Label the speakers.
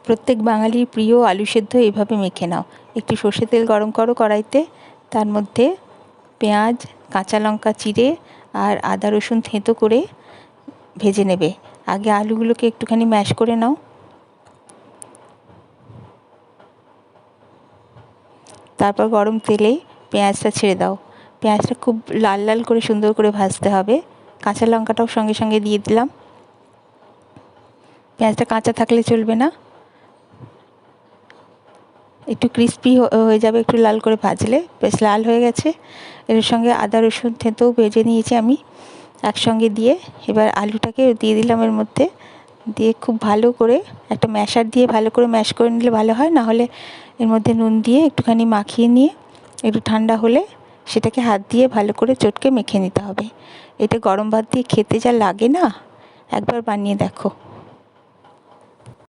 Speaker 1: প্রত্যেক বাঙালির প্রিয় আলু সেদ্ধ এভাবে মেখে নাও। একটু সর্ষের তেল গরম করো কড়াইতে, তার মধ্যে পেঁয়াজ, কাঁচা লঙ্কা চিড়ে আর আদা রসুন থেঁতো করে ভেজে নেবে। আগে আলুগুলোকে একটুখানি ম্যাশ করে নাও। তারপর গরম তেলে পেঁয়াজটা ছেড়ে দাও। পেঁয়াজটা খুব লাল লাল করে সুন্দর করে ভাজতে হবে। কাঁচা লঙ্কাটাও সঙ্গে সঙ্গে দিয়ে দিলাম। পেঁয়াজটা কাঁচা থাকলে চলবে না, একটু ক্রিস্পি হয়ে যাবে একটু লাল করে ভাজলে। বেশ লাল হয়ে গেছে। এর সঙ্গে আদা রসুন থেঁতেও ভেজে নিয়েছি আমি একসঙ্গে দিয়ে। এবার আলুটাকে দিয়ে দিলাম এর মধ্যে, দিয়ে খুব ভালো করে একটা ম্যাশার দিয়ে ভালো করে ম্যাশ করে নিলে ভালো হয়। না হলে এর মধ্যে নুন দিয়ে একটুখানি মাখিয়ে নিয়ে একটু ঠান্ডা হলে সেটাকে হাত দিয়ে ভালো করে চটকে মেখে নিতে হবে। এটা গরম ভাত দিয়ে খেতে যা লাগে না, একবার বানিয়ে দেখো।